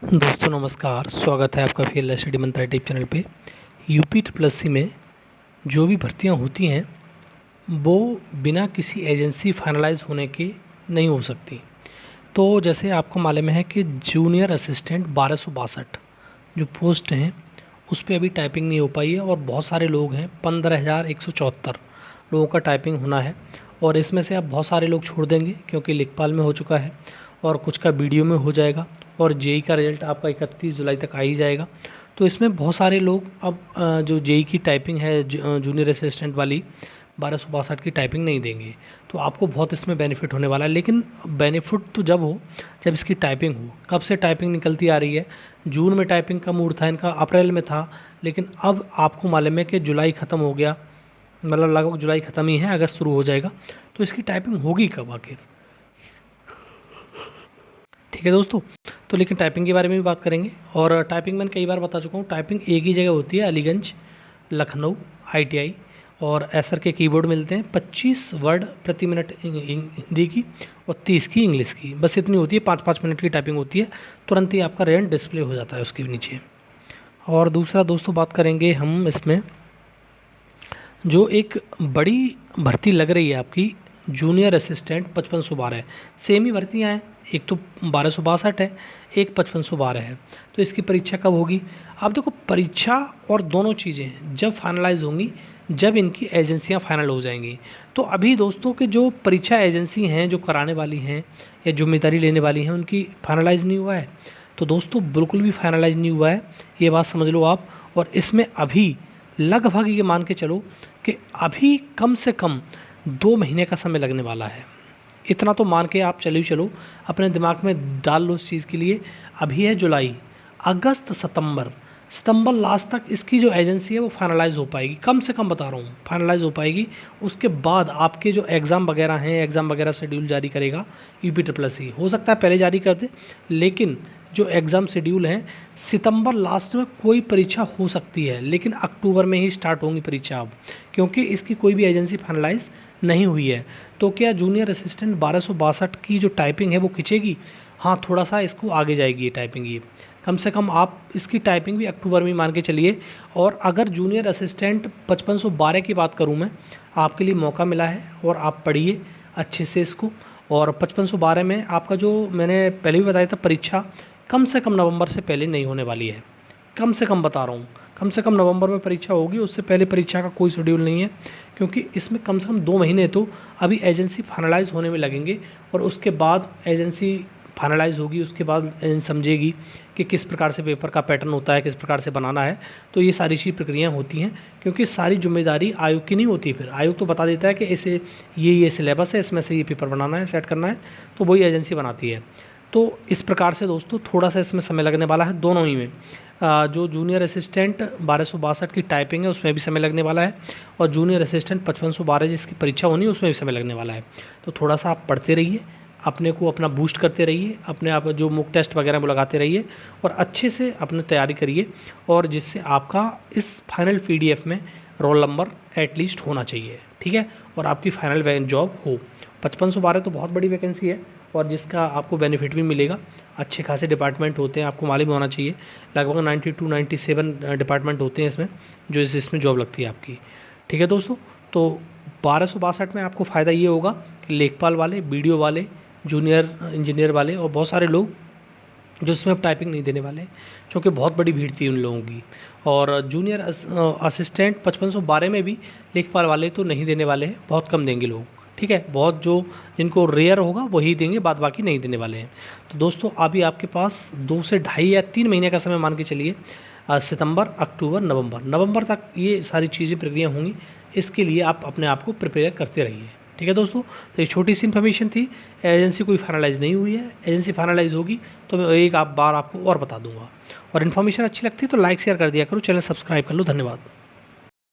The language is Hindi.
दोस्तों नमस्कार, स्वागत है आपका फील्ड स्टडी मंत्रा यूट्यूब चैनल पे। यूपी ट्रिपल सी में जो भी भर्तियां होती हैं वो बिना किसी एजेंसी फाइनलाइज होने के नहीं हो सकती। तो जैसे आपको मालूम है कि जूनियर असिस्टेंट 1262 जो पोस्ट हैं उस पर अभी टाइपिंग नहीं हो पाई है और बहुत सारे लोग हैं, 15,174 लोगों का टाइपिंग होना है। और इसमें से अब बहुत सारे लोग छोड़ देंगे क्योंकि लेखपाल में हो चुका है और कुछ का वीडियो में हो जाएगा और जेई का रिजल्ट आपका 31 जुलाई तक आ ही जाएगा। तो इसमें बहुत सारे लोग अब जो जेई की टाइपिंग है जूनियर असिस्टेंट वाली 1262 की टाइपिंग नहीं देंगे। तो आपको बहुत इसमें बेनिफिट होने वाला है, लेकिन बेनिफिट तो जब हो जब इसकी टाइपिंग हो। कब से टाइपिंग निकलती आ रही है? जून में टाइपिंग का मूड था इनका, अप्रैल में था, लेकिन अब आपको मालूम है कि जुलाई ख़त्म हो गया, मतलब लगभग जुलाई ख़त्म ही है, अगस्त शुरू हो जाएगा। तो इसकी टाइपिंग होगी कब आखिर? ठीक है दोस्तों, तो लेकिन टाइपिंग के बारे में भी बात करेंगे। और टाइपिंग मैंने कई बार बता चुका हूँ, टाइपिंग एक ही जगह होती है, अलीगंज, लखनऊ, आईटीआई। और एसर के कीबोर्ड मिलते हैं। 25 वर्ड प्रति मिनट हिंदी की और 30 की इंग्लिश की, बस इतनी होती है। 5-5 मिनट की टाइपिंग होती है, तुरंत ही आपका रेंट डिस्प्ले हो जाता है उसके नीचे। और दूसरा दोस्तों बात करेंगे हम इसमें, जो एक बड़ी भर्ती लग रही है आपकी जूनियर असिस्टेंट 5512, सेम ही भर्तियाँ हैं, एक तो 1262 है, एक 5512 है। तो इसकी परीक्षा कब होगी? अब देखो, परीक्षा और दोनों चीज़ें जब फाइनलाइज होंगी, जब इनकी एजेंसियां फाइनल हो जाएंगी। तो अभी दोस्तों के जो परीक्षा एजेंसी हैं जो कराने वाली हैं या जिम्मेदारी लेने वाली हैं, उनकी फाइनलाइज नहीं हुआ है। तो दोस्तों बिल्कुल भी फाइनलाइज नहीं हुआ है, ये बात समझ लो आप। और इसमें अभी लगभग ये मान के चलो कि अभी कम से कम 2 महीने का समय लगने वाला है। इतना तो मान के आप चलो, अपने दिमाग में डाल लो इस चीज़ के लिए। अभी है जुलाई, अगस्त, सितंबर लास्ट तक इसकी जो एजेंसी है वो फाइनलाइज हो पाएगी, कम से कम बता रहा हूँ, फाइनलाइज हो पाएगी। उसके बाद आपके जो एग्ज़ाम वगैरह हैं, एग्ज़ाम वगैरह शेड्यूल जारी करेगा यूपी ट्रिपल सी। हो सकता है पहले जारी कर दे, लेकिन जो एग्ज़ाम शेड्यूल हैं, सितंबर लास्ट में कोई परीक्षा हो सकती है, लेकिन अक्टूबर में ही स्टार्ट होंगी परीक्षा अब, क्योंकि इसकी कोई भी एजेंसी फाइनलाइज नहीं हुई है। तो क्या जूनियर असिस्टेंट 1262 की जो टाइपिंग है वो खिंचेगी? हाँ, थोड़ा सा इसको आगे जाएगी ये टाइपिंग। ये कम से कम आप इसकी टाइपिंग भी अक्टूबर में मान के चलिए। और अगर जूनियर असिस्टेंट 5512 की बात करूं मैं, आपके लिए मौका मिला है और आप पढ़िए अच्छे से इसको। और 5512 में आपका जो मैंने पहले भी बताया था, परीक्षा कम से कम नवंबर से पहले नहीं होने वाली है। कम से कम बता रहा हूँ, कम से कम नवंबर में परीक्षा होगी, उससे पहले परीक्षा का कोई शेड्यूल नहीं है। क्योंकि इसमें कम से कम 2 महीने तो अभी एजेंसी फाइनलाइज होने में लगेंगे, और उसके बाद एजेंसी फाइनलाइज होगी, उसके बाद एजेंसी समझेगी कि किस प्रकार से पेपर का पैटर्न होता है, किस प्रकार से बनाना है। तो ये सारी चीज़ प्रक्रियाएँ होती हैं, क्योंकि सारी जिम्मेदारी आयोग की नहीं होती। फिर आयोग तो बता देता है कि इसे ये सिलेबस है, इसमें से ये पेपर बनाना है, सेट करना है, तो वही एजेंसी बनाती है। तो इस प्रकार से दोस्तों थोड़ा सा इसमें समय लगने वाला है दोनों ही में। जो जूनियर असिस्टेंट 1262 की टाइपिंग है उसमें भी समय लगने वाला है, और जूनियर असिस्टेंट 5512 जिसकी परीक्षा होनी है उसमें भी समय लगने वाला है। तो थोड़ा सा आप पढ़ते रहिए, अपने को अपना बूस्ट करते रहिए, अपने आप जो मुक टेस्ट वगैरह वो लगाते रहिए, और अच्छे से अपनी तैयारी करिए, और जिससे आपका इस फाइनल पीडीएफ में रोल नंबर एटलीस्ट होना चाहिए, ठीक है, और आपकी फाइनल जॉब हो। 5512 तो बहुत बड़ी वैकेंसी है, और जिसका आपको बेनिफिट भी मिलेगा। अच्छे खासे डिपार्टमेंट होते हैं, आपको मालूम होना चाहिए, लगभग 92-97 डिपार्टमेंट होते हैं इसमें, जो इसमें जॉब लगती है आपकी। ठीक है दोस्तों, तो 1262 में आपको फ़ायदा ये होगा कि लेखपाल वाले, बीडीओ वाले, जूनियर इंजीनियर वाले और बहुत सारे लोग जो इसमें अब टाइपिंग नहीं देने वाले, क्योंकि बहुत बड़ी भीड़ थी उन लोगों की। और जूनियर असिस्टेंट 5512 में भी लेखपाल वाले तो नहीं देने वाले हैं, बहुत कम देंगे लोग, ठीक है, बहुत जो जिनको रेयर होगा वही देंगे, बाद बाकी नहीं देने वाले हैं। तो दोस्तों अभी आपके पास 2 से ढाई या 3 महीने का समय मान के चलिए, सितंबर, अक्टूबर, नवंबर तक ये सारी चीज़ें प्रक्रिया होंगी। इसके लिए आप अपने आप को प्रिपेयर करते रहिए। ठीक है दोस्तों, तो ये छोटी सी इन्फॉर्मेशन थी। एजेंसी कोई फाइनलाइज़ नहीं हुई है, एजेंसी फाइनलाइज़ होगी तो मैं एक आप बार आपको और बता दूंगा। और इन्फॉर्मेशन अच्छी लगती है तो लाइक शेयर कर दिया करो, चैनल सब्सक्राइब कर लो। धन्यवाद।